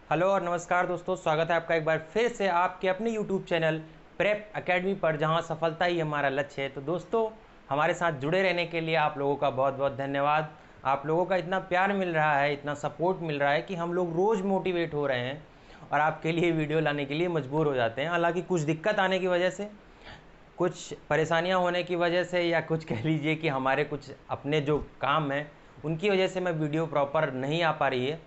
Hello और नमस्कार दोस्तों, स्वागत है आपका एक बार फिर से आपके अपने यूट्यूब चैनल प्रेप एकेडमी पर, जहां सफलता ही हमारा लक्ष्य है। तो दोस्तों, हमारे साथ जुड़े रहने के लिए आप लोगों का बहुत बहुत धन्यवाद। आप लोगों का इतना प्यार मिल रहा है, इतना सपोर्ट मिल रहा है कि हम लोग रोज़ मोटिवेट हो रहे हैं और आपके लिए वीडियो लाने के लिए मजबूर हो जाते हैं। हालाँकि कुछ दिक्कत आने की वजह से, कुछ परेशानियां होने की वजह से, या कुछ कह लीजिए कि हमारे कुछ अपने जो काम हैं उनकी वजह से मैं वीडियो प्रॉपर नहीं आ पा रही है।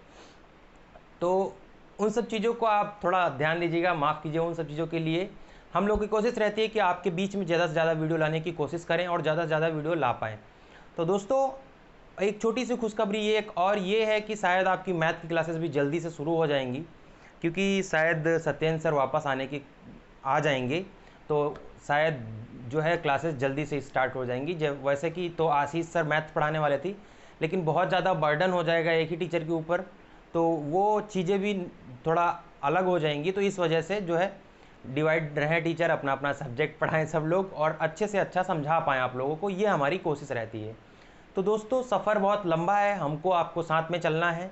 तो उन सब चीज़ों को आप थोड़ा ध्यान दीजिएगा, माफ़ कीजिए उन सब चीज़ों के लिए। हम लोग की कोशिश रहती है कि आपके बीच में ज़्यादा से ज़्यादा वीडियो लाने की कोशिश करें और ज़्यादा से ज़्यादा वीडियो ला पाएँ। तो दोस्तों, एक छोटी सी खुशखबरी ये है कि शायद आपकी मैथ की क्लासेस भी जल्दी से शुरू हो जाएंगी, क्योंकि शायद सत्येंद्र सर वापस आ जाएंगे। तो शायद जो है क्लासेस जल्दी से स्टार्ट हो जाएंगी। जब वैसे कि तो आशीष सर मैथ पढ़ाने वाले थी, लेकिन बहुत ज़्यादा बर्डन हो जाएगा एक ही टीचर के ऊपर, तो वो चीज़ें भी थोड़ा अलग हो जाएंगी। तो इस वजह से जो है डिवाइड रहे टीचर, अपना अपना सब्जेक्ट पढ़ाएं सब लोग और अच्छे से अच्छा समझा पाएँ आप लोगों को, ये हमारी कोशिश रहती है। तो दोस्तों, सफ़र बहुत लंबा है, हमको आपको साथ में चलना है।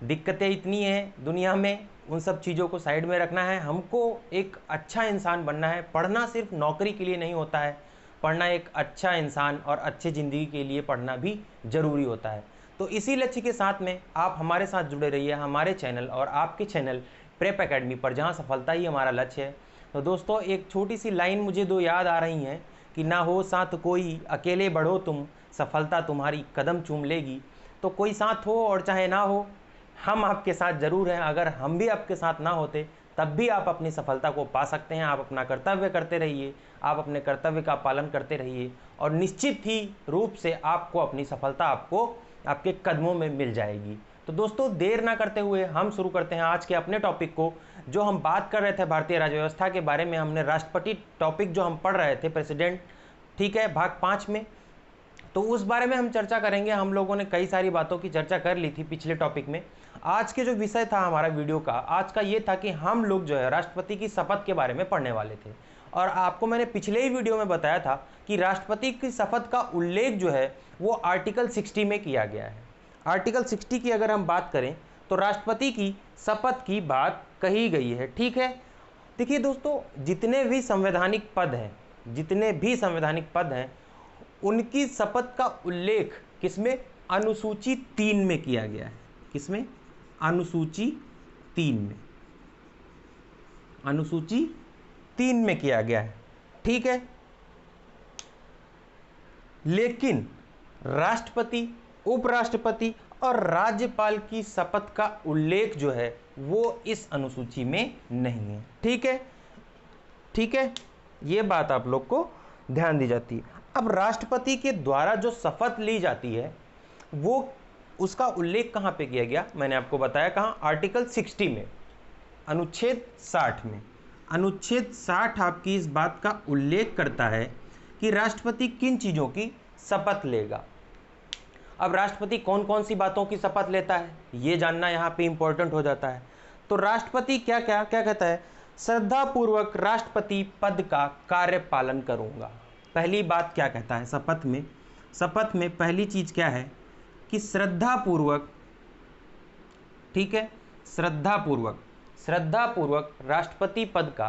दिक्कतें इतनी हैं दुनिया में, उन सब चीज़ों को साइड में रखना है। हमको एक अच्छा इंसान बनना है। पढ़ना सिर्फ नौकरी के लिए नहीं होता है, पढ़ना एक अच्छा इंसान और अच्छी ज़िंदगी के लिए पढ़ना भी ज़रूरी होता है। तो इसी लक्ष्य के साथ में आप हमारे साथ जुड़े रहिए, हमारे चैनल और आपके चैनल प्रेप एकेडमी पर, जहाँ सफलता ही हमारा लक्ष्य है। तो दोस्तों, एक छोटी सी लाइन मुझे दो याद आ रही हैं कि ना हो साथ कोई, अकेले बढ़ो तुम, सफलता तुम्हारी कदम चूम लेगी। तो कोई साथ हो और चाहे ना हो, हम आपके साथ ज़रूर हैं। अगर हम भी आपके साथ ना होते तब भी आप अपनी सफलता को पा सकते हैं। आप अपना कर्तव्य करते रहिए, आप अपने कर्तव्य का पालन करते रहिए और निश्चित ही रूप से आपको अपनी सफलता आपको आपके कदमों में मिल जाएगी। तो दोस्तों, देर ना करते हुए हम शुरू करते हैं आज के अपने टॉपिक को। जो हम बात कर रहे थे भारतीय राज्य व्यवस्था के बारे में, हमने राष्ट्रपति टॉपिक जो हम पढ़ रहे थे, प्रेसिडेंट, ठीक है, भाग 5 में। तो उस बारे में हम चर्चा करेंगे। हम लोगों ने कई सारी बातों की चर्चा कर ली थी पिछले टॉपिक में। आज के जो विषय था हमारा वीडियो का आज का ये था कि हम लोग जो है राष्ट्रपति की शपथ के बारे में पढ़ने वाले थे। और आपको मैंने पिछले ही वीडियो में बताया था कि राष्ट्रपति की शपथ का उल्लेख जो है वो आर्टिकल 60 में किया गया है। आर्टिकल 60 की अगर हम बात करें तो राष्ट्रपति की शपथ की बात कही गई है, ठीक है। देखिए दोस्तों, जितने भी संवैधानिक पद हैं उनकी शपथ का उल्लेख किसमें? अनुसूची 3 में किया गया है। किसमें? अनुसूची 3 में। अनुसूची 3 में किया गया है, ठीक है। लेकिन राष्ट्रपति, उपराष्ट्रपति और राज्यपाल की शपथ का उल्लेख जो है वो इस अनुसूची में नहीं है, ठीक है। ठीक है, ये बात आप लोग को ध्यान दी जाती है। अब राष्ट्रपति के द्वारा जो शपथ ली जाती है वो, उसका उल्लेख कहां पे किया गया? मैंने आपको बताया कहां? आर्टिकल 60 में, अनुच्छेद 60 में। अनुच्छेद 60 आपकी इस बात का उल्लेख करता है कि राष्ट्रपति किन चीजों की शपथ लेगा। अब राष्ट्रपति कौन कौन सी बातों की शपथ लेता है ये जानना यहां पे इंपॉर्टेंट हो जाता है। तो राष्ट्रपति क्या क्या क्या कहता है? श्रद्धापूर्वक राष्ट्रपति पद का कार्य पालन करूंगा। पहली बात क्या कहता है शपथ में? शपथ में पहली चीज क्या है कि श्रद्धापूर्वक, ठीक है, श्रद्धापूर्वक राष्ट्रपति पद का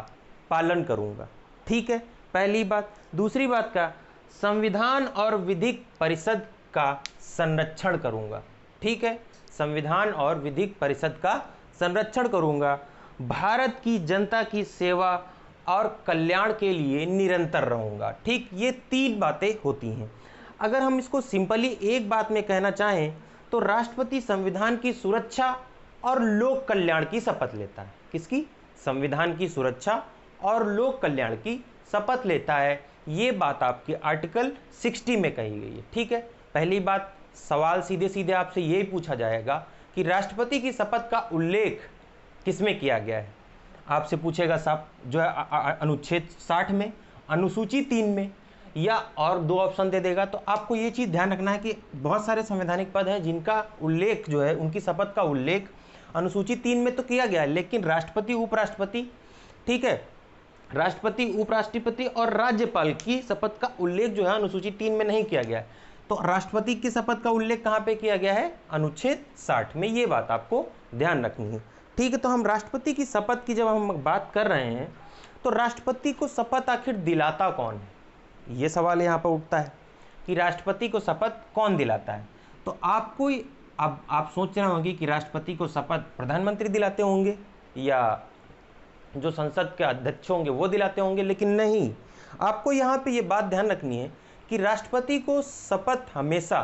पालन करूंगा, ठीक है, पहली बात। दूसरी बात का, संविधान और विधिक परिषद का संरक्षण करूंगा, ठीक है, संविधान और विधिक परिषद का संरक्षण करूंगा। भारत की जनता की सेवा और कल्याण के लिए निरंतर रहूंगा, ठीक। ये 3 बातें होती हैं। अगर हम इसको सिंपली एक बात में कहना चाहें तो राष्ट्रपति संविधान की सुरक्षा और लोक कल्याण की शपथ लेता है। किसकी? संविधान की सुरक्षा और लोक कल्याण की शपथ लेता है। ये बात आपकी आर्टिकल 60 में कही गई है, ठीक है। पहली बात, सवाल सीधे सीधे आपसे यही पूछा जाएगा कि राष्ट्रपति की शपथ का उल्लेख किसमें किया गया है? आपसे पूछेगा साहब जो है अनुच्छेद 60 में, अनुसूची 3 में, या और 2 ऑप्शन दे देगा। तो आपको ये चीज़ ध्यान रखना है कि बहुत सारे संवैधानिक पद हैं जिनका उल्लेख जो है, उनकी शपथ का उल्लेख अनुसूची 3 में तो किया गया है, लेकिन राष्ट्रपति, उपराष्ट्रपति, ठीक है, राष्ट्रपति, उपराष्ट्रपति और राज्यपाल की शपथ का उल्लेख जो है अनुसूची 3 में नहीं किया गया है। तो राष्ट्रपति की शपथ का उल्लेख कहां पे किया गया है? अनुच्छेद 60 में। ये बात आपको ध्यान रखनी है। ठीक है, तो हम राष्ट्रपति की शपथ की जब हम बात कर रहे हैं तो राष्ट्रपति को शपथ आखिर दिलाता कौन है, ये सवाल यहाँ पर उठता है कि राष्ट्रपति को शपथ कौन दिलाता है। तो आपको अब आप सोच रहे होंगे कि राष्ट्रपति को शपथ प्रधानमंत्री दिलाते होंगे या जो संसद के अध्यक्ष होंगे वो दिलाते होंगे, लेकिन नहीं, आपको यहाँ पे ये बात ध्यान रखनी है कि राष्ट्रपति को शपथ हमेशा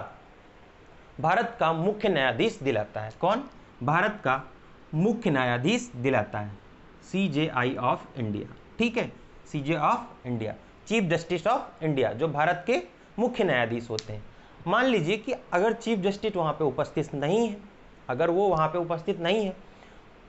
भारत का मुख्य न्यायाधीश दिलाता है। कौन? भारत का मुख्य न्यायाधीश दिलाता है, CJI ऑफ इंडिया। ठीक है, CJI of India, chief justice of India, जो भारत के मुख्य न्यायाधीश होते हैं। मान लीजिए कि अगर चीफ जस्टिस वहाँ पे उपस्थित नहीं है, अगर वो वहाँ पे उपस्थित नहीं है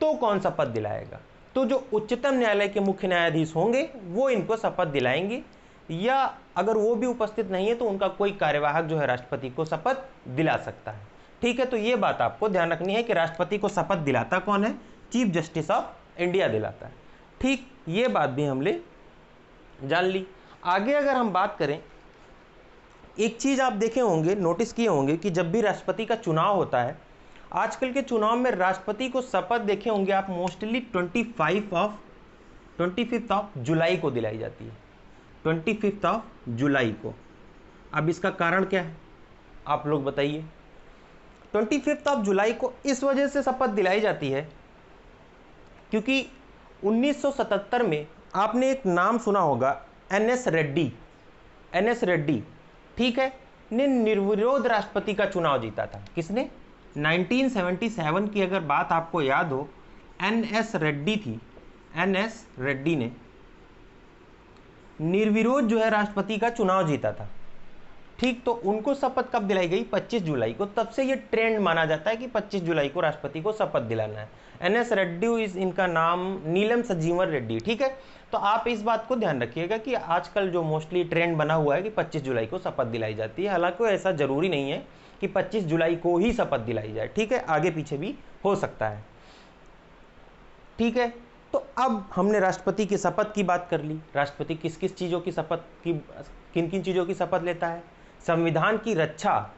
तो कौन शपथ दिलाएगा? तो जो उच्चतम न्यायालय के मुख्य न्यायाधीश होंगे वो इनको शपथ दिलाएंगे, या अगर वो भी उपस्थित नहीं है तो उनका कोई कार्यवाहक जो है राष्ट्रपति को शपथ दिला सकता है। ठीक है, तो ये बात आपको ध्यान रखनी है कि राष्ट्रपति को शपथ दिलाता कौन है? चीफ जस्टिस ऑफ इंडिया दिलाता है। ठीक, ये बात भी हमने जान ली। आगे अगर हम बात करें, एक चीज आप देखे होंगे, नोटिस किए होंगे कि जब भी राष्ट्रपति का चुनाव होता है, आजकल के चुनाव में राष्ट्रपति को शपथ देखे होंगे आप मोस्टली 25 ऑफ जुलाई को दिलाई जाती है, 25 ऑफ जुलाई को। अब इसका कारण क्या है आप लोग बताइए? 25 ऑफ जुलाई को इस वजह से शपथ दिलाई जाती है क्योंकि 1977 में आपने एक नाम सुना होगा, NS रेड्डी, ठीक है, ने निर्विरोध राष्ट्रपति का चुनाव जीता था। किसने? 1977 की अगर बात आपको याद हो, NS रेड्डी थी, NS रेड्डी ने निर्विरोध जो है राष्ट्रपति का चुनाव जीता था। ठीक, तो उनको शपथ कब दिलाई गई? 25 जुलाई को। तब से ये ट्रेंड माना जाता है कि 25 जुलाई को राष्ट्रपति को शपथ दिलाना है। NS रेड्डी इस इनका नाम, नीलम संजीवन रेड्डी। ठीक है, तो आप इस बात को ध्यान रखिएगा कि आजकल जो मोस्टली ट्रेंड बना हुआ है कि 25 जुलाई को शपथ दिलाई जाती है, हालांकि ऐसा जरूरी नहीं है कि 25 जुलाई को ही शपथ दिलाई जाए। ठीक है, आगे पीछे भी हो सकता है। ठीक है, तो अब हमने राष्ट्रपति की शपथ की बात कर ली। राष्ट्रपति किस किस चीज़ों की शपथ की, किन किन चीज़ों की शपथ लेता है? संविधान की रक्षा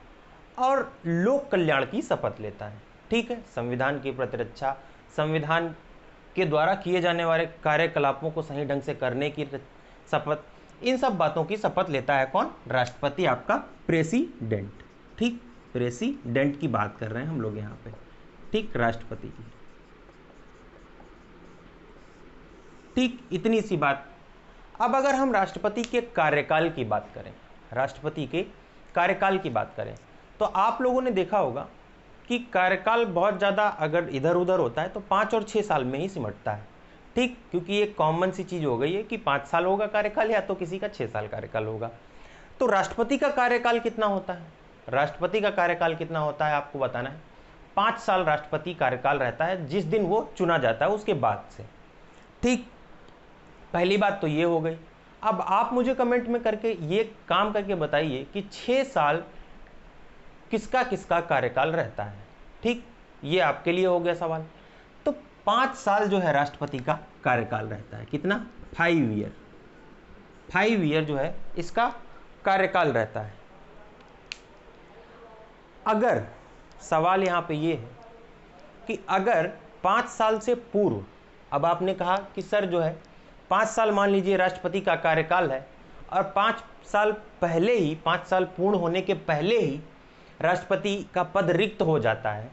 और लोक कल्याण की शपथ लेता है। ठीक है, संविधान की प्रतिरक्षा, संविधान के द्वारा किए जाने वाले कार्यकलापों को सही ढंग से करने की शपथ, इन सब बातों की शपथ लेता है कौन? राष्ट्रपति, आपका प्रेसिडेंट। ठीक, प्रेसिडेंट की बात कर रहे हैं हम लोग यहाँ पे। ठीक, राष्ट्रपति की। ठीक, इतनी सी बात। अब अगर हम राष्ट्रपति के कार्यकाल की बात करें, राष्ट्रपति के कार्यकाल की बात करें, तो आप लोगों ने देखा होगा कि कार्यकाल बहुत ज़्यादा अगर इधर उधर होता है तो 5 और 6 साल में ही सिमटता है। ठीक, क्योंकि ये कॉमन सी चीज़ हो गई है कि 5 साल होगा कार्यकाल या तो किसी का 6 साल कार्यकाल होगा। तो राष्ट्रपति का कार्यकाल कितना होता है? राष्ट्रपति का कार्यकाल कितना होता है आपको बताना है। 5 साल राष्ट्रपति कार्यकाल रहता है जिस दिन वो चुना जाता है उसके बाद से। ठीक, पहली बात तो ये हो गई। अब आप मुझे कमेंट में करके ये काम करके बताइए कि 6 साल किसका किसका कार्यकाल रहता है। ठीक, ये आपके लिए हो गया सवाल। तो 5 साल जो है राष्ट्रपति का कार्यकाल रहता है। कितना? 5 ईयर। 5 ईयर जो है इसका कार्यकाल रहता है। अगर सवाल यहाँ पे ये है कि अगर 5 साल से पूर्व, अब आपने कहा कि सर जो है 5 साल मान लीजिए राष्ट्रपति का कार्यकाल है और 5 साल पहले ही, 5 साल पूर्ण होने के पहले ही राष्ट्रपति का पद रिक्त हो जाता है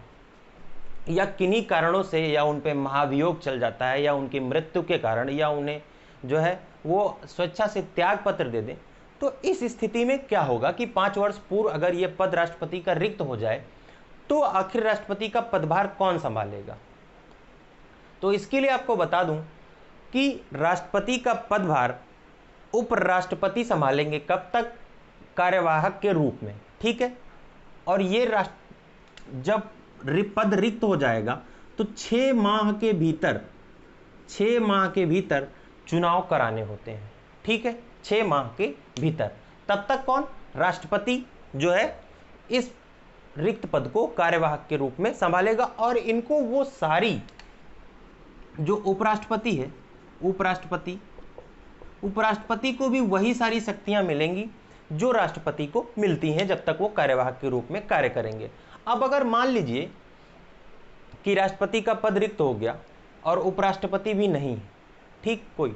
या किन्हीं कारणों से, या उन पे महाभियोग चल जाता है या उनकी मृत्यु के कारण, या उन्हें जो है वो स्वेच्छा से त्याग पत्र दे दें, तो इस स्थिति में क्या होगा कि 5 वर्ष पूर्व अगर ये पद राष्ट्रपति का रिक्त हो जाए तो आखिर राष्ट्रपति का पदभार कौन संभालेगा? तो इसके लिए आपको बता दूं कि राष्ट्रपति का पदभार उपराष्ट्रपति संभालेंगे। कब तक? कार्यवाहक के रूप में। ठीक है, और ये जब पद रिक्त हो जाएगा तो 6 माह के भीतर चुनाव कराने होते हैं। ठीक है, 6 माह के भीतर। तब तक कौन? राष्ट्रपति जो है इस रिक्त पद को कार्यवाहक के रूप में संभालेगा और इनको वो सारी जो उपराष्ट्रपति है, उपराष्ट्रपति को भी वही सारी शक्तियां मिलेंगी जो राष्ट्रपति को मिलती हैं जब तक वो कार्यवाहक के रूप में कार्य करेंगे। अब अगर मान लीजिए कि राष्ट्रपति का पद रिक्त हो गया और उपराष्ट्रपति भी नहीं है, ठीक कोई,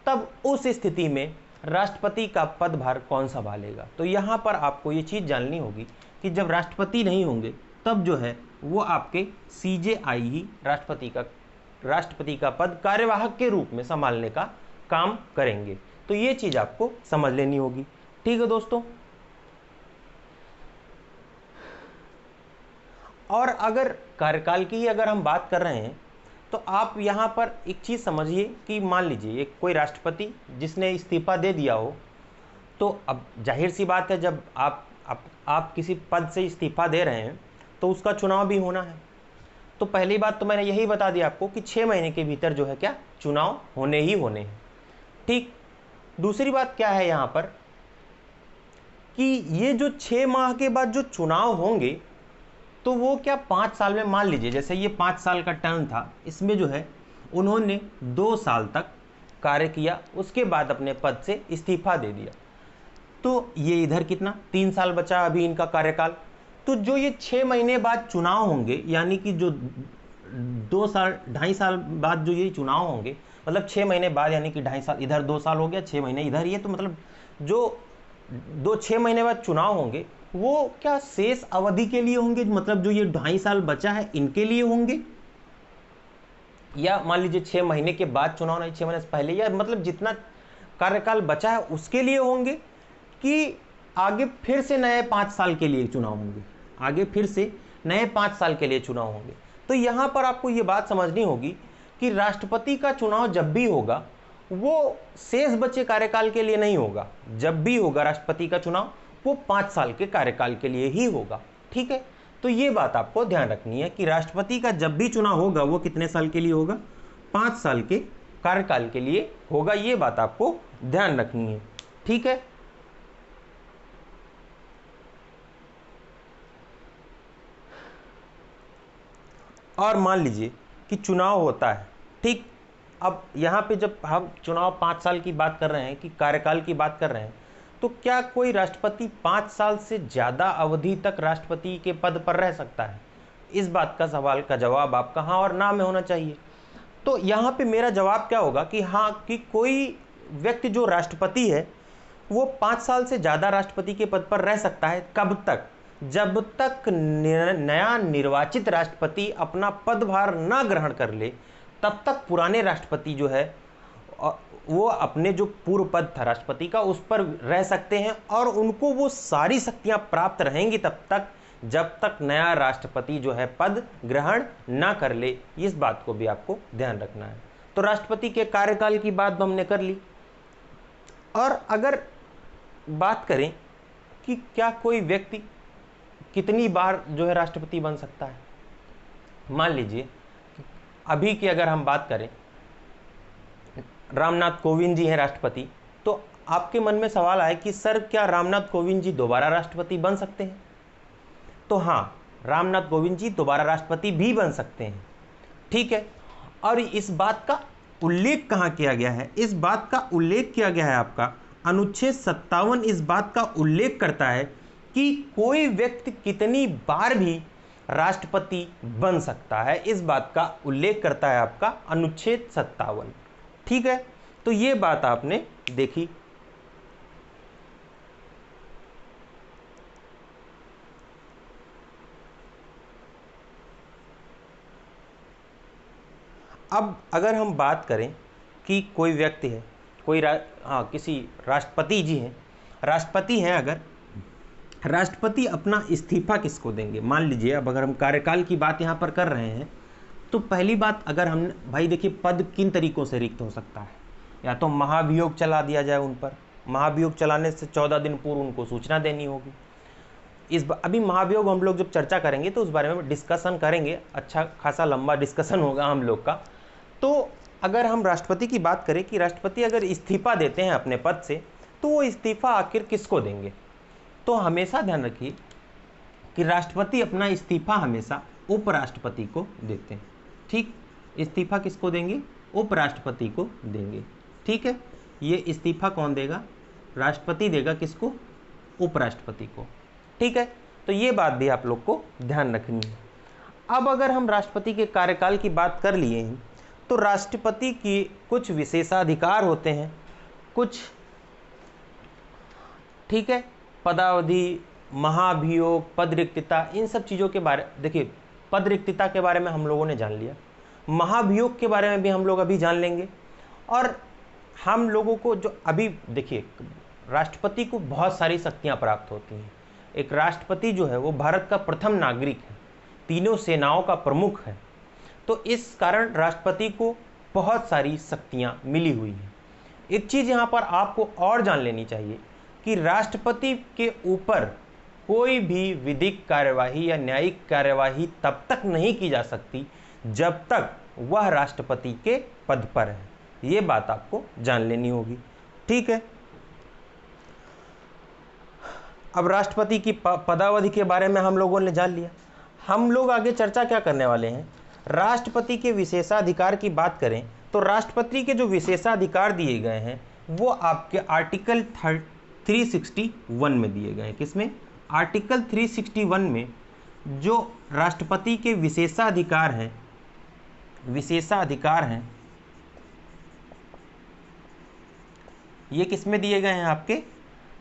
तब उस स्थिति में राष्ट्रपति का पदभार कौन संभालेगा? तो यहाँ पर आपको ये चीज़ जाननी होगी कि जब राष्ट्रपति नहीं होंगे तब जो है वो आपके CJI ही राष्ट्रपति का पद कार्यवाहक के रूप में संभालने का काम करेंगे। तो ये चीज़ आपको समझ लेनी होगी, ठीक है दोस्तों। और अगर कार्यकाल की ही अगर हम बात कर रहे हैं तो आप यहाँ पर एक चीज़ समझिए कि मान लीजिए एक कोई राष्ट्रपति जिसने इस्तीफा दे दिया हो, तो अब जाहिर सी बात है जब आप किसी पद से इस्तीफा दे रहे हैं तो उसका चुनाव भी होना है। तो पहली बात तो मैंने यही बता दिया आपको कि 6 महीने के भीतर जो है क्या चुनाव होने ही होने हैं, ठीक। दूसरी बात क्या है यहाँ पर कि ये जो 6 माह के बाद जो चुनाव होंगे तो वो क्या 5 साल में, मान लीजिए जैसे ये 5 साल का टर्म था, इसमें जो है उन्होंने 2 साल तक कार्य किया, उसके बाद अपने पद से इस्तीफा दे दिया, तो ये इधर कितना 3 साल बचा अभी इनका कार्यकाल। तो जो ये 6 महीने बाद चुनाव होंगे, यानी कि जो 2 साल 2.5 साल बाद जो ये चुनाव होंगे, मतलब 6 महीने बाद, यानी कि 2.5 साल इधर 2 साल हो गया, 6 महीने इधर, ये तो मतलब जो 6 महीने बाद चुनाव होंगे वो क्या शेष अवधि के लिए होंगे, मतलब जो ये 2.5 साल बचा है इनके लिए होंगे, या मान लीजिए 6 महीने के बाद चुनाव नहीं 6 महीने से पहले, या मतलब जितना कार्यकाल बचा है उसके लिए होंगे, कि आगे फिर से नए 5 साल के लिए चुनाव होंगे, आगे फिर से नए 5 साल के लिए चुनाव होंगे। तो यहाँ पर आपको ये बात समझनी होगी कि राष्ट्रपति का चुनाव जब भी होगा वो शेष बचे कार्यकाल के लिए नहीं होगा, जब भी होगा राष्ट्रपति का चुनाव वो 5 साल के कार्यकाल के लिए ही होगा, ठीक है। तो ये बात आपको ध्यान रखनी है कि राष्ट्रपति का जब भी चुनाव होगा वो कितने साल के लिए होगा, 5 साल के कार्यकाल के लिए होगा, ये बात आपको ध्यान रखनी है, ठीक है। और मान लीजिए कि चुनाव होता है, ठीक। अब यहाँ पे जब हम चुनाव 5 साल की बात कर रहे हैं, कि कार्यकाल की बात कर रहे हैं, तो क्या कोई राष्ट्रपति 5 साल से ज़्यादा अवधि तक राष्ट्रपति के पद पर रह सकता है? इस बात का सवाल का जवाब आपका हाँ और ना में होना चाहिए। तो यहाँ पे मेरा जवाब क्या होगा कि हाँ, कि कोई व्यक्ति जो राष्ट्रपति है वो 5 साल से ज़्यादा राष्ट्रपति के पद पर रह सकता है। कब तक? जब तक नया निर्वाचित राष्ट्रपति अपना पदभार न ग्रहण कर ले, तब तक पुराने राष्ट्रपति जो है वो अपने जो पूर्व पद था राष्ट्रपति का उस पर रह सकते हैं, और उनको वो सारी शक्तियां प्राप्त रहेंगी तब तक जब तक नया राष्ट्रपति जो है पद ग्रहण ना कर ले। इस बात को भी आपको ध्यान रखना है। तो राष्ट्रपति के कार्यकाल की बात हमने कर ली। और अगर बात करें कि क्या कोई व्यक्ति कितनी बार जो है राष्ट्रपति बन सकता है, मान लीजिए अभी की अगर हम बात करें, रामनाथ कोविंद जी हैं राष्ट्रपति, तो आपके मन में सवाल आए कि सर क्या रामनाथ कोविंद जी दोबारा राष्ट्रपति बन सकते हैं? तो हाँ, रामनाथ कोविंद जी दोबारा राष्ट्रपति भी बन सकते हैं, ठीक है। और इस बात का उल्लेख कहाँ किया गया है? इस बात का उल्लेख किया गया है आपका अनुच्छेद 57 इस बात का उल्लेख करता है कि कोई व्यक्ति कितनी बार भी राष्ट्रपति बन सकता है। इस बात का उल्लेख करता है आपका अनुच्छेद 57, ठीक है। तो ये बात आपने देखी। अब अगर हम बात करें कि कोई व्यक्ति है, कोई किसी राष्ट्रपति जी हैं, राष्ट्रपति हैं, अगर राष्ट्रपति अपना इस्तीफा किसको देंगे? मान लीजिए अब अगर हम कार्यकाल की बात यहाँ पर कर रहे हैं, तो पहली बात अगर हम भाई देखिए पद किन तरीकों से रिक्त हो सकता है। या तो महाभियोग चला दिया जाए उन पर, महाभियोग चलाने से 14 दिन पूर्व उनको सूचना देनी होगी। अभी महाभियोग हम लोग जब चर्चा करेंगे तो उस बारे में डिस्कशन करेंगे, अच्छा खासा लंबा डिस्कशन होगा हम लोग का। तो अगर हम राष्ट्रपति की बात करें कि राष्ट्रपति अगर इस्तीफा देते हैं अपने पद से, तो वो इस्तीफा आखिर किसको देंगे? तो हमेशा ध्यान रखिए कि राष्ट्रपति अपना इस्तीफा हमेशा उपराष्ट्रपति को देते हैं, ठीक। इस्तीफा किसको देंगे? उपराष्ट्रपति को देंगे, ठीक है। ये इस्तीफा कौन देगा? राष्ट्रपति देगा। किसको? उपराष्ट्रपति को, ठीक है। तो ये बात भी आप लोग को ध्यान रखनी है। अब अगर हम राष्ट्रपति के कार्यकाल की बात कर लिए हैं तो राष्ट्रपति की कुछ विशेषाधिकार होते हैं, कुछ, ठीक है, पदावधि, महाभियोग, पद रिक्तता, इन सब चीज़ों के बारे, देखिए पद रिक्तता के बारे में हम लोगों ने जान लिया, महाभियोग के बारे में भी हम लोग अभी जान लेंगे। और हम लोगों को जो अभी देखिए, राष्ट्रपति को बहुत सारी शक्तियां प्राप्त होती हैं। एक राष्ट्रपति जो है वो भारत का प्रथम नागरिक है, तीनों सेनाओं का प्रमुख है, तो इस कारण राष्ट्रपति को बहुत सारी शक्तियां मिली हुई हैं। एक चीज़ यहाँ पर आपको और जान लेनी चाहिए कि राष्ट्रपति के ऊपर कोई भी विधिक कार्यवाही या न्यायिक कार्यवाही तब तक नहीं की जा सकती जब तक वह राष्ट्रपति के पद पर है। ये बात आपको जान लेनी होगी, ठीक है। अब राष्ट्रपति की पदावधि के बारे में हम लोगों ने जान लिया। हम लोग आगे चर्चा क्या करने वाले हैं, राष्ट्रपति के विशेषाधिकार की बात करें तो राष्ट्रपति के जो विशेषाधिकार दिए गए हैं वो आपके आर्टिकल 361 में दिए गए हैं। किसमें? आर्टिकल 361 में जो राष्ट्रपति के विशेषाधिकार हैं ये किसमें दिए गए हैं? आपके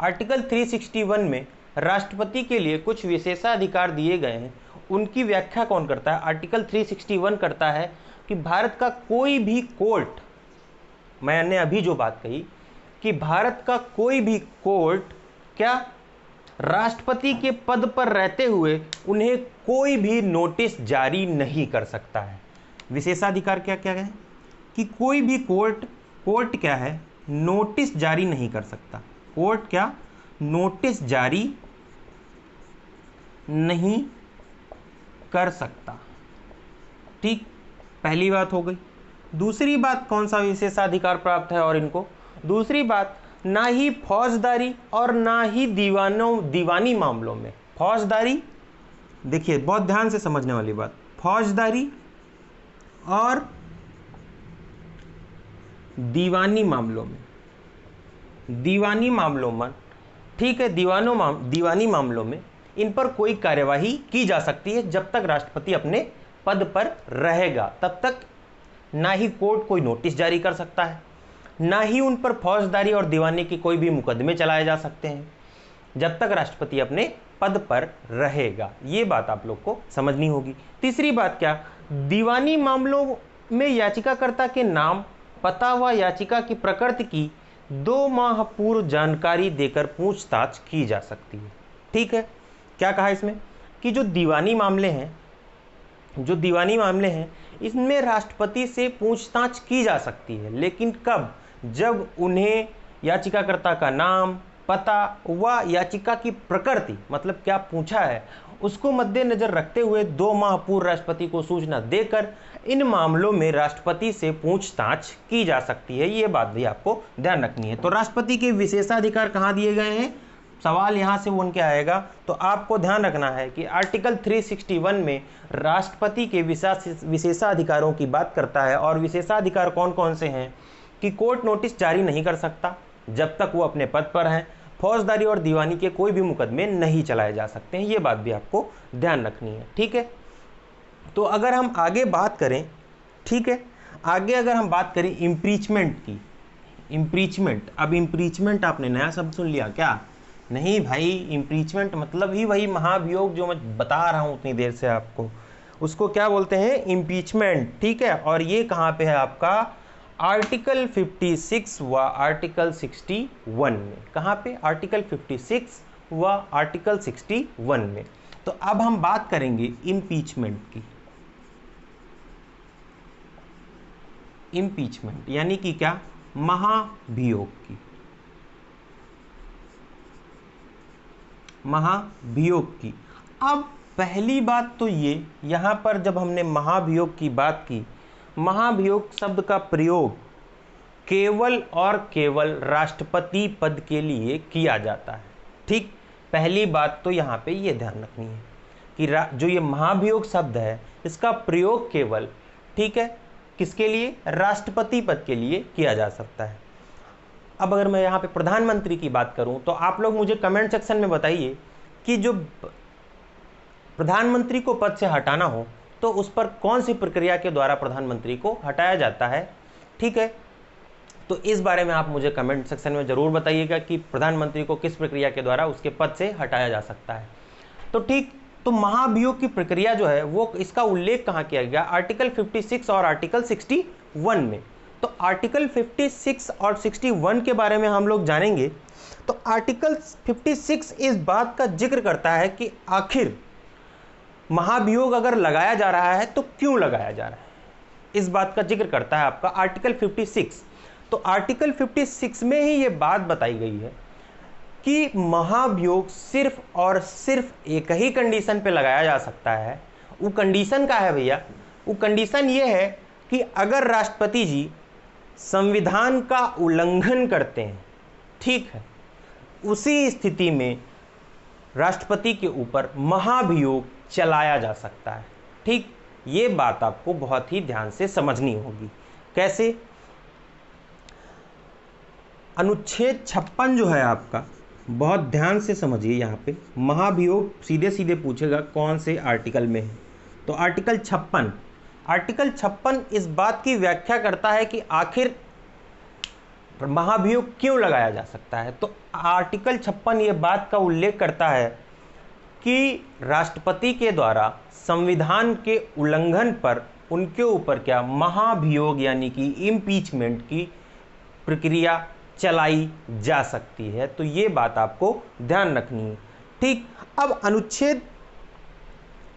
आर्टिकल 361 में राष्ट्रपति के लिए कुछ विशेषाधिकार दिए गए हैं। उनकी व्याख्या कौन करता है? आर्टिकल 361 करता है कि भारत का कोई भी कोर्ट, मैंने अभी जो बात कही कि भारत का कोई भी कोर्ट क्या राष्ट्रपति के पद पर रहते हुए उन्हें कोई भी नोटिस जारी नहीं कर सकता है। विशेषाधिकार क्या क्या है कि कोई भी कोर्ट क्या है? नोटिस जारी नहीं कर सकता। कोर्ट क्या? नोटिस जारी नहीं कर सकता। ठीक, पहली बात हो गई। दूसरी बात, कौन सा विशेषाधिकार प्राप्त है और इनको? दूसरी बात, ना ही फौजदारी और ना ही दीवानी मामलों में, फौजदारी, देखिए बहुत ध्यान से समझने वाली बात, फौजदारी और दीवानी मामलों में, ठीक है, दीवानी मामलों में इन पर कोई कार्यवाही की जा सकती है जब तक राष्ट्रपति अपने पद पर रहेगा। तब तक ना ही कोर्ट कोई नोटिस जारी कर सकता है, ना ही उन पर फौजदारी और दीवानी के कोई भी मुकदमे चलाए जा सकते हैं जब तक राष्ट्रपति अपने पद पर रहेगा। ये बात आप लोग को समझनी होगी। तीसरी बात क्या? दीवानी मामलों में याचिकाकर्ता के नाम, पता व याचिका की प्रकृति की 2 माह पूर्व जानकारी देकर पूछताछ की जा सकती है। ठीक है, क्या कहा इसमें कि जो दीवानी मामले हैं इसमें राष्ट्रपति से पूछताछ की जा सकती है, लेकिन कब? जब उन्हें याचिकाकर्ता का नाम, पता व याचिका की प्रकृति, मतलब क्या पूछा है, उसको मद्देनजर रखते हुए 2 माह पूर्व राष्ट्रपति को सूचना देकर इन मामलों में राष्ट्रपति से पूछताछ की जा सकती है। ये बात भी आपको ध्यान रखनी है। तो राष्ट्रपति के विशेषाधिकार कहाँ दिए गए हैं? सवाल यहाँ से बन के आएगा, तो आपको ध्यान रखना है कि आर्टिकल 361 में राष्ट्रपति के विशेषाधिकारों की बात करता है। और विशेषाधिकार कौन कौन से हैं कि कोर्ट नोटिस जारी नहीं कर सकता जब तक वो अपने पद पर हैं, फौजदारी और दीवानी के कोई भी मुकदमे नहीं चलाए जा सकते हैं। ये बात भी आपको ध्यान रखनी है। ठीक है, तो अगर हम आगे बात करें, ठीक है, आगे अगर हम बात करें इम्पीचमेंट की, इम्पीचमेंट, अब इम्पीचमेंट आपने नया शब्द सुन लिया क्या? नहीं भाई, इम्पीचमेंट मतलब ही वही महाभियोग जो मैं बता रहा हूँ उतनी देर से आपको, उसको क्या बोलते हैं? इम्पीचमेंट। ठीक है, और ये कहाँ पे है आपका? आर्टिकल 56 व आर्टिकल 61 में। कहाँ पे? आर्टिकल 56 व आर्टिकल 61 में। तो अब हम बात करेंगे इम्पीचमेंट की। इम्पीचमेंट यानी कि क्या? महाभियोग की, महाभियोग की। अब पहली बात तो ये, यहाँ पर जब हमने महाभियोग की बात की, महाभियोग शब्द का प्रयोग केवल और केवल राष्ट्रपति पद के लिए किया जाता है। ठीक, पहली बात तो यहाँ पे ये ध्यान रखनी है कि जो ये महाभियोग शब्द है इसका प्रयोग केवल, ठीक है, किसके लिए? राष्ट्रपति पद के लिए किया जा सकता है। अब अगर मैं यहाँ पे प्रधानमंत्री की बात करूँ तो आप लोग मुझे कमेंट सेक्शन में बताइए कि जो प्रधानमंत्री को पद से हटाना हो तो उस पर कौन सी प्रक्रिया के द्वारा प्रधानमंत्री को हटाया जाता है। ठीक है, तो इस बारे में आप मुझे कमेंट सेक्शन में ज़रूर बताइएगा कि प्रधानमंत्री को किस प्रक्रिया के द्वारा उसके पद से हटाया जा सकता है। तो ठीक, तो महाभियोग की प्रक्रिया जो है वो इसका उल्लेख कहाँ किया गया, आर्टिकल 56 और आर्टिकल 61 में। तो आर्टिकल 56 और 61 के बारे में हम लोग जानेंगे। तो आर्टिकल 56 इस बात का जिक्र करता है कि आखिर महाभियोग अगर लगाया जा रहा है तो क्यों लगाया जा रहा है, इस बात का जिक्र करता है आपका आर्टिकल 56। तो आर्टिकल 56 में ही ये बात बताई गई है कि महाभियोग सिर्फ और सिर्फ एक ही कंडीशन पे लगाया जा सकता है। वो कंडीशन का है भैया, वो कंडीशन ये है कि अगर राष्ट्रपति जी संविधान का उल्लंघन करते हैं, ठीक है, उसी स्थिति में राष्ट्रपति के ऊपर महाभियोग चलाया जा सकता है। ठीक, ये बात आपको बहुत ही ध्यान से समझनी होगी। कैसे, अनुच्छेद 56 जो है आपका, बहुत ध्यान से समझिए। यहाँ पे महाभियोग सीधे सीधे पूछेगा कौन से आर्टिकल में है। तो आर्टिकल 56 इस बात की व्याख्या करता है कि आखिर महाभियोग क्यों लगाया जा सकता है। तो आर्टिकल 56 ये बात का उल्लेख करता है कि राष्ट्रपति के द्वारा संविधान के उल्लंघन पर उनके ऊपर क्या महाभियोग यानी कि इम्पीचमेंट की प्रक्रिया चलाई जा सकती है। तो ये बात आपको ध्यान रखनी है। ठीक, अब अनुच्छेद,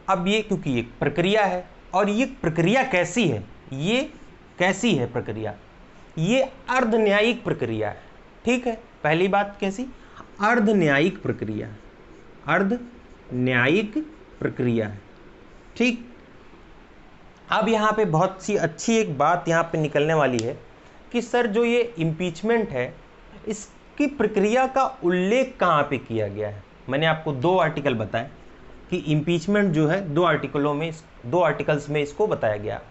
अब ये क्योंकि ये प्रक्रिया है और ये प्रक्रिया कैसी है, ये कैसी है प्रक्रिया, ये अर्ध न्यायिक प्रक्रिया है। ठीक है, पहली बात कैसी, अर्ध न्यायिक प्रक्रिया, अर्ध न्यायिक प्रक्रिया है। ठीक, अब यहाँ पे बहुत सी अच्छी एक बात यहाँ पे निकलने वाली है कि सर जो ये इम्पीचमेंट है इसकी प्रक्रिया का उल्लेख कहाँ पे किया गया है। मैंने आपको 2 आर्टिकल बताए कि इम्पीचमेंट जो है 2 आर्टिकल्स में इसको बताया गया,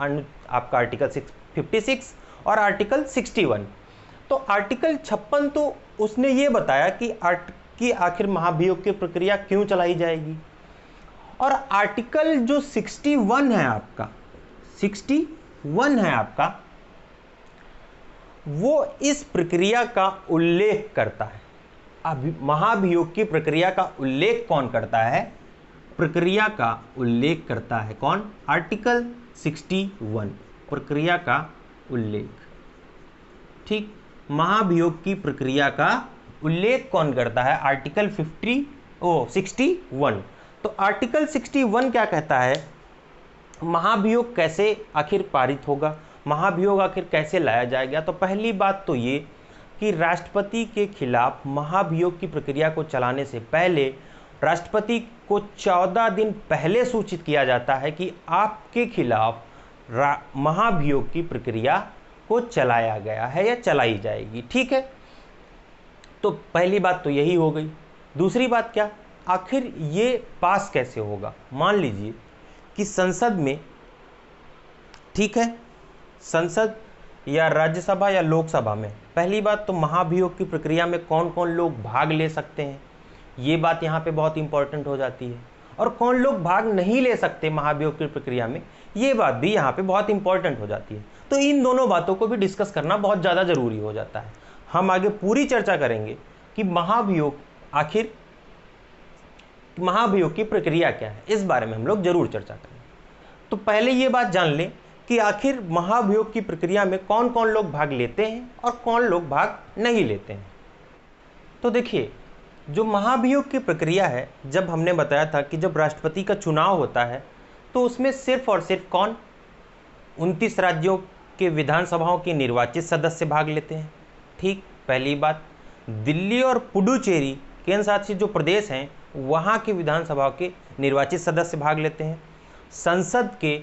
आपका आर्टिकल 56 और आर्टिकल 61। तो आर्टिकल 56 तो उसने ये बताया कि आखिर महाभियोग की प्रक्रिया क्यों चलाई जाएगी, और आर्टिकल जो 61 है आपका, 61 है आपका, वो इस प्रक्रिया का उल्लेख करता है। अब महाभियोग की प्रक्रिया का उल्लेख कौन करता है, प्रक्रिया का उल्लेख करता है कौन, आर्टिकल 61, प्रक्रिया का उल्लेख। ठीक, महाभियोग की प्रक्रिया का उल्लेख कौन करता है, आर्टिकल 61। तो आर्टिकल 61 क्या कहता है, महाभियोग कैसे आखिर पारित होगा, महाभियोग आखिर कैसे लाया जाएगा। तो पहली बात तो ये कि राष्ट्रपति के खिलाफ महाभियोग की प्रक्रिया को चलाने से पहले राष्ट्रपति को 14 दिन पहले सूचित किया जाता है कि आपके खिलाफ महाभियोग की प्रक्रिया को चलाया गया है या चलाई जाएगी। ठीक है, तो पहली बात तो यही हो गई। दूसरी बात क्या, आखिर ये पास कैसे होगा। मान लीजिए कि संसद में, ठीक है, संसद या राज्यसभा या लोकसभा में, पहली बात तो महाभियोग की प्रक्रिया में कौन कौन लोग भाग ले सकते हैं, ये बात यहाँ पे बहुत इंपॉर्टेंट हो जाती है, और कौन लोग भाग नहीं ले सकते महाभियोग की प्रक्रिया में, ये बात भी यहाँ पे बहुत इंपॉर्टेंट हो जाती है। तो इन दोनों बातों को भी डिस्कस करना बहुत ज़्यादा ज़रूरी हो जाता है। हम आगे पूरी चर्चा करेंगे कि महाभियोग, आखिर महाभियोग की प्रक्रिया क्या है, इस बारे में हम लोग जरूर चर्चा करेंगे। तो पहले ये बात जान लें कि आखिर महाभियोग की प्रक्रिया में कौन कौन लोग भाग लेते हैं और कौन लोग भाग नहीं लेते हैं। तो देखिए, जो महाभियोग की प्रक्रिया है, जब हमने बताया था कि जब राष्ट्रपति का चुनाव होता है तो उसमें सिर्फ और सिर्फ कौन, 29 राज्यों के विधानसभाओं के निर्वाचित सदस्य भाग लेते हैं। ठीक, पहली बात, दिल्ली और पुडुचेरी केंद्र शासित जो प्रदेश हैं वहाँ के विधानसभा के निर्वाचित सदस्य भाग लेते हैं। संसद के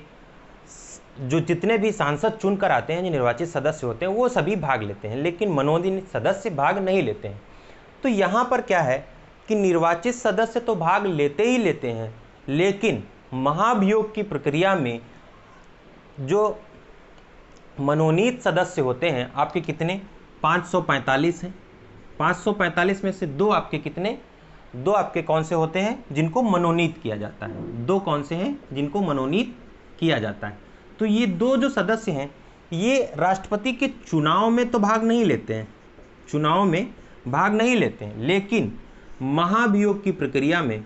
जो जितने भी सांसद चुनकर आते हैं, जो निर्वाचित सदस्य होते हैं, वो सभी भाग लेते हैं, लेकिन मनोनीत सदस्य भाग नहीं लेते हैं। तो यहाँ पर क्या है कि निर्वाचित सदस्य तो भाग लेते ही लेते हैं, लेकिन महाभियोग की प्रक्रिया में जो मनोनीत सदस्य होते हैं आपके कितने, 545 हैं। 545 में से 2 आपके कितने, 2 आपके कौन से होते हैं, जिनको मनोनीत किया जाता है। 2 कौन से हैं, जिनको मनोनीत किया जाता है। तो ये दो जो सदस्य हैं ये राष्ट्रपति के चुनाव में तो भाग नहीं लेते हैं, चुनाव में भाग नहीं लेते हैं, लेकिन महाभियोग की प्रक्रिया में,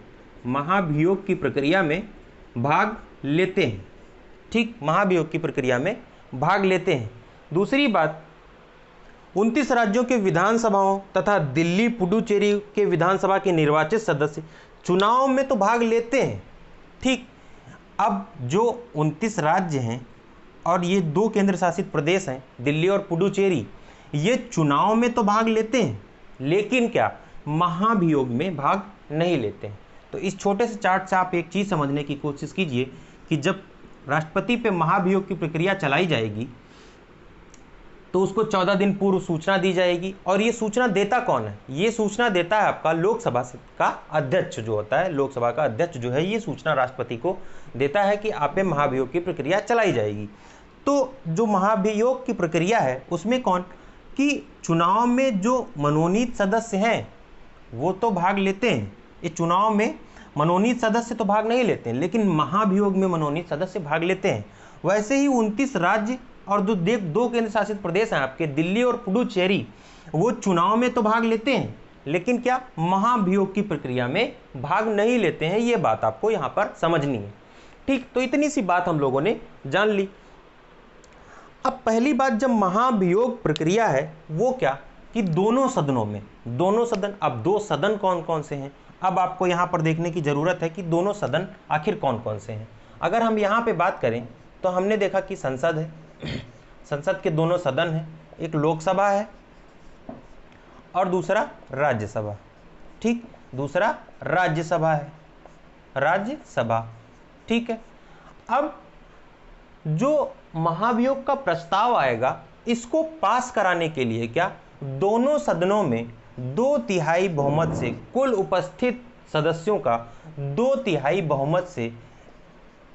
महाभियोग की प्रक्रिया में भाग लेते हैं। ठीक, महाभियोग की प्रक्रिया में भाग लेते हैं। दूसरी बात, 29 राज्यों के विधानसभाओं तथा दिल्ली पुडुचेरी के विधानसभा के निर्वाचित सदस्य चुनाव में तो भाग लेते हैं। ठीक, अब जो 29 राज्य हैं और ये 2 केंद्र शासित प्रदेश हैं दिल्ली और पुडुचेरी, ये चुनाव में तो भाग लेते हैं, लेकिन क्या महाभियोग में भाग नहीं लेते हैं। तो इस छोटे से चार्ट से आप एक चीज़ समझने की कोशिश कीजिए कि जब राष्ट्रपति पे महाभियोग की प्रक्रिया चलाई जाएगी तो उसको 14 दिन पूर्व सूचना दी जाएगी। और ये सूचना देता कौन है? ये सूचना देता है आपका लोकसभा का अध्यक्ष जो होता है, लोकसभा का अध्यक्ष जो है ये सूचना राष्ट्रपति को देता है कि आप पे महाभियोग की प्रक्रिया चलाई जाएगी। तो जो महाभियोग की प्रक्रिया है उसमें कौन कि चुनाव में जो मनोनीत सदस्य हैं वो तो भाग लेते हैं, इस चुनाव में मनोनीत सदस्य तो भाग नहीं लेते हैं, लेकिन महाभियोग में मनोनीत सदस्य भाग लेते हैं। वैसे ही 29 राज्य और 2 केंद्र शासित प्रदेश हैं आपके दिल्ली और पुडुचेरी, वो चुनाव में तो भाग लेते हैं, लेकिन क्या महाभियोग की प्रक्रिया में भाग नहीं लेते हैं। ये बात आपको यहाँ पर समझनी है। ठीक, तो इतनी सी बात हम लोगों ने जान ली। अब पहली बात, जब महाभियोग प्रक्रिया है वो क्या कि दोनों सदनों में, दोनों सदन, अब 2 सदन कौन कौन से हैं, अब आपको यहाँ पर देखने की ज़रूरत है कि दोनों सदन आखिर कौन कौन से हैं। अगर हम यहाँ पे बात करें तो हमने देखा कि संसद है, संसद के दोनों सदन हैं, एक लोकसभा है और दूसरा राज्यसभा। ठीक, दूसरा राज्यसभा है, राज्यसभा। ठीक है, अब जो महाभियोग का प्रस्ताव आएगा इसको पास कराने के लिए क्या दोनों सदनों में 2/3 बहुमत से, कुल उपस्थित सदस्यों का 2/3 बहुमत से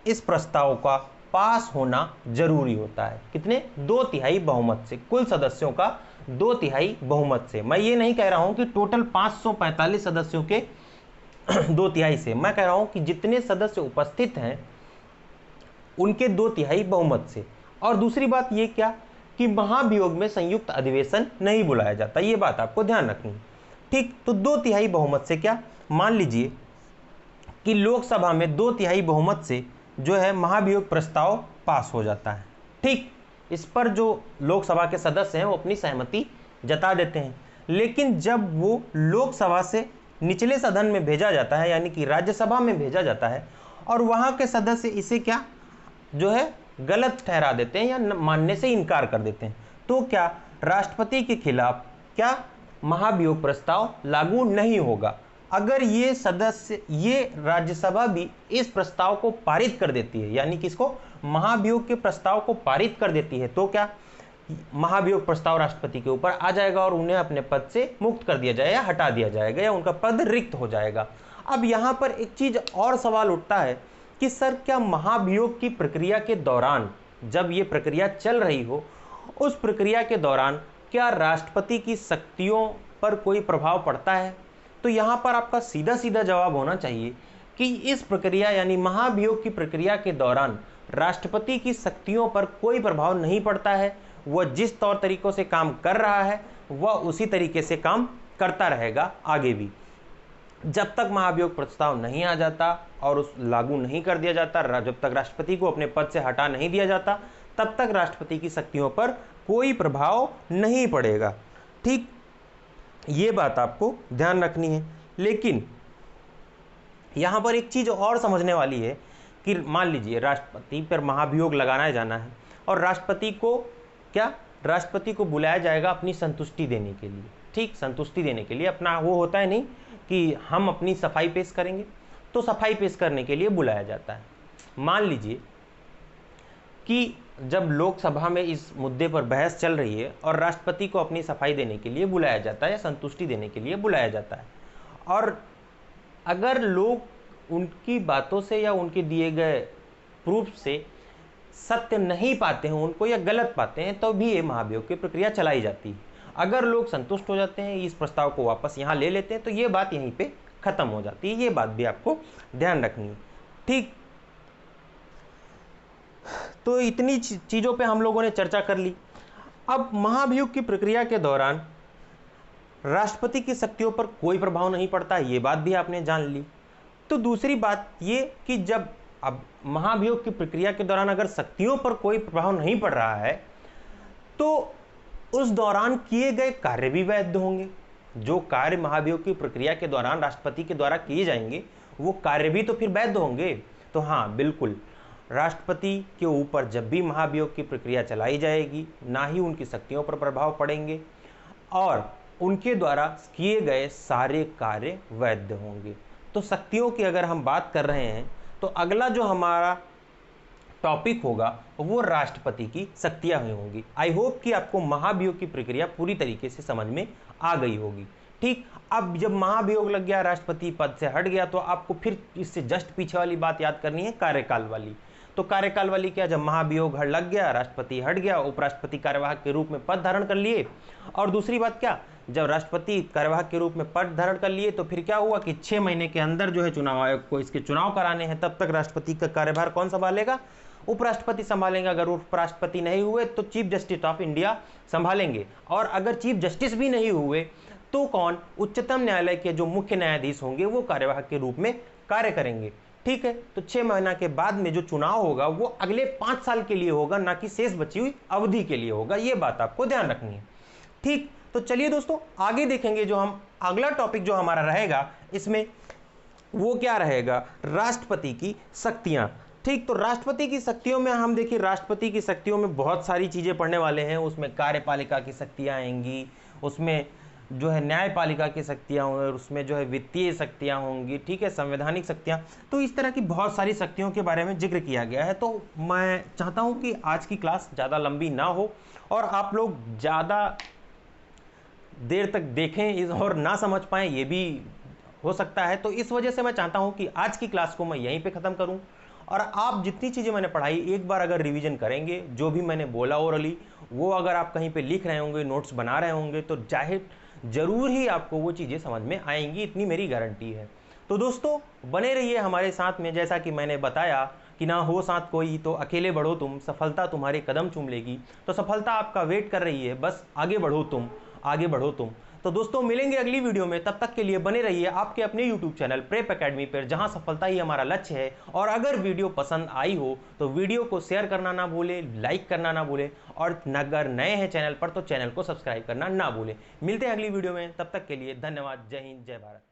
इस प्रस्ताव का पास होना जरूरी होता है। कितने? 2/3 बहुमत से, कुल सदस्यों का 2/3 बहुमत से। मैं ये नहीं कह रहा हूं कि टोटल 545 सदस्यों के 2/3 से, मैं कह रहा हूं कि जितने सदस्य उपस्थित हैं उनके 2/3 बहुमत से। और दूसरी बात ये क्या कि महाभियोग में संयुक्त अधिवेशन नहीं बुलाया जाता, ये बात आपको ध्यान रखनी। ठीक, तो 2/3 बहुमत से क्या, मान लीजिए कि लोकसभा में 2/3 बहुमत से जो है महाभियोग प्रस्ताव पास हो जाता है। ठीक, इस पर जो लोकसभा के सदस्य हैं वो अपनी सहमति जता देते हैं, लेकिन जब वो लोकसभा से निचले सदन में भेजा जाता है यानी कि राज्यसभा में भेजा जाता है और वहाँ के सदस्य इसे क्या जो है गलत ठहरा देते हैं या मानने से इनकार कर देते हैं, तो क्या राष्ट्रपति के खिलाफ क्या महाभियोग प्रस्ताव लागू नहीं होगा। अगर ये सदस्य, ये राज्यसभा भी इस प्रस्ताव को पारित कर देती है, यानी कि इसको महाभियोग के प्रस्ताव को पारित कर देती है, तो क्या महाभियोग प्रस्ताव राष्ट्रपति के ऊपर आ जाएगा और उन्हें अपने पद से मुक्त कर दिया जाएगा या हटा दिया जाएगा या उनका पद रिक्त हो जाएगा। अब यहाँ पर एक चीज और सवाल उठता है कि सर क्या महाभियोग की प्रक्रिया के दौरान, जब ये प्रक्रिया चल रही हो, उस प्रक्रिया के दौरान क्या राष्ट्रपति की शक्तियों पर कोई प्रभाव पड़ता है? तो यहाँ पर आपका सीधा सीधा जवाब होना चाहिए कि इस प्रक्रिया यानी महाभियोग की प्रक्रिया के दौरान राष्ट्रपति की शक्तियों पर कोई प्रभाव नहीं पड़ता है। वह जिस तौर तरीकों से काम कर रहा है वह उसी तरीके से काम करता रहेगा आगे भी, जब तक महाभियोग प्रस्ताव नहीं आ जाता और उस लागू नहीं कर दिया जाता, जब तक राष्ट्रपति को अपने पद से हटा नहीं दिया जाता, तब तक राष्ट्रपति की शक्तियों पर कोई प्रभाव नहीं पड़ेगा। ठीक, ये बात आपको ध्यान रखनी है। लेकिन यहाँ पर एक चीज़ और समझने वाली है कि मान लीजिए राष्ट्रपति पर महाभियोग लगाना जाना है और राष्ट्रपति को बुलाया जाएगा अपनी संतुष्टि देने के लिए। ठीक, संतुष्टि देने के लिए, अपना वो होता है नहीं कि हम अपनी सफाई पेश करेंगे, तो सफाई पेश करने के लिए बुलाया जाता है। मान लीजिए कि जब लोकसभा में इस मुद्दे पर बहस चल रही है और राष्ट्रपति को अपनी सफाई देने के लिए बुलाया जाता है या संतुष्टि देने के लिए बुलाया जाता है, और अगर लोग उनकी बातों से या उनके दिए गए प्रूफ से सत्य नहीं पाते हैं उनको या गलत पाते हैं, तो भी ये महाभियोग की प्रक्रिया चलाई जाती है। अगर लोग संतुष्ट हो जाते हैं, इस प्रस्ताव को वापस यहाँ ले लेते हैं, तो ये बात यहीं पे खत्म हो जाती है। ये बात भी आपको ध्यान रखनी है। ठीक, तो इतनी चीज़ों पे हम लोगों ने चर्चा कर ली। अब महाभियोग की प्रक्रिया के दौरान राष्ट्रपति की शक्तियों पर कोई प्रभाव नहीं पड़ता, ये बात भी आपने जान ली। तो दूसरी बात ये कि जब अब महाभियोग की प्रक्रिया के दौरान अगर शक्तियों पर कोई प्रभाव नहीं पड़ रहा है तो उस दौरान किए गए कार्य भी वैध होंगे। जो कार्य महाभियोग की प्रक्रिया के दौरान राष्ट्रपति के द्वारा किए जाएंगे वो कार्य भी तो फिर वैध होंगे। तो हाँ बिल्कुल, राष्ट्रपति के ऊपर जब भी महाभियोग की प्रक्रिया चलाई जाएगी ना ही उनकी शक्तियों पर प्रभाव पड़ेंगे और उनके द्वारा किए गए सारे कार्य वैध होंगे। तो शक्तियों की अगर हम बात कर रहे हैं तो अगला जो हमारा टॉपिक होगा वो राष्ट्रपति की शक्तियां हुई होंगी। आई होप कि आपको महाभियोग की प्रक्रिया पूरी तरीके से समझ में आ गई होगी। ठीक, अब जब महाभियोग लग गया, राष्ट्रपति पद से हट गया, तो आपको फिर इससे जस्ट पीछे वाली बात याद करनी है, कार्यकाल वाली। तो कार्यकाल वाली क्या, जब महाभियोग लग गया, राष्ट्रपति हट गया, उपराष्ट्रपति कार्यवाहक के रूप में पद धारण कर लिए। और दूसरी बात क्या, जब राष्ट्रपति कार्यवाहक के रूप में पद धारण कर लिए तो फिर क्या हुआ कि 6 महीने के अंदर जो है चुनाव आयोग को इसके चुनाव कराने हैं। तब तक राष्ट्रपति का कार्यभार कौन संभालेगा, उपराष्ट्रपति संभालेंगे। अगर उपराष्ट्रपति नहीं हुए तो चीफ जस्टिस ऑफ इंडिया संभालेंगे। और अगर चीफ जस्टिस भी नहीं हुए तो कौन, उच्चतम न्यायालय के जो मुख्य न्यायाधीश होंगे वो कार्यवाहक के रूप में कार्य करेंगे। ठीक है, तो 6 महीना के बाद में जो चुनाव होगा वो अगले 5 साल के लिए होगा, ना कि शेष बची हुई अवधि के लिए होगा। ये बात आपको ध्यान रखनी है। ठीक, तो चलिए दोस्तों आगे देखेंगे। जो हम अगला टॉपिक जो हमारा रहेगा इसमें वो क्या रहेगा, राष्ट्रपति की शक्तियां। ठीक, तो राष्ट्रपति की शक्तियों में हम देखिए, राष्ट्रपति की शक्तियों में बहुत सारी चीजें पढ़ने वाले हैं। उसमें कार्यपालिका की शक्तियां आएंगी, उसमें जो है न्यायपालिका की शक्तियां होंगी, उसमें जो है वित्तीय शक्तियां होंगी, ठीक है, संवैधानिक शक्तियां। तो इस तरह की बहुत सारी शक्तियों के बारे में जिक्र किया गया है। तो मैं चाहता हूं कि आज की क्लास ज़्यादा लंबी ना हो और आप लोग ज़्यादा देर तक देखें और ना समझ पाएँ, ये भी हो सकता है। तो इस वजह से मैं चाहता हूं कि आज की क्लास को मैं यहीं पे ख़त्म करूं और आप जितनी चीज़ें मैंने पढ़ाई एक बार अगर रिवीजन करेंगे, जो भी मैंने बोला ओरली वो अगर आप कहीं पे लिख रहे होंगे, नोट्स बना रहे होंगे, तो ज़रूर ही आपको वो चीज़ें समझ में आएंगी, इतनी मेरी गारंटी है। तो दोस्तों बने रहिए हमारे साथ में। जैसा कि मैंने बताया कि ना हो साथ कोई तो अकेले बढ़ो तुम, सफलता तुम्हारे कदम चूम लेगी। तो सफलता आपका वेट कर रही है, बस आगे बढ़ो तुम, आगे बढ़ो तुम। तो दोस्तों मिलेंगे अगली वीडियो में, तब तक के लिए बने रहिए आपके अपने YouTube चैनल प्रेप एकेडमी पर, जहां सफलता ही हमारा लक्ष्य है। और अगर वीडियो पसंद आई हो तो वीडियो को शेयर करना ना भूले, लाइक करना ना भूले, और अगर नए हैं चैनल पर तो चैनल को सब्सक्राइब करना ना भूले। मिलते हैं अगली वीडियो में, तब तक के लिए धन्यवाद। जय हिंद, जय भारत।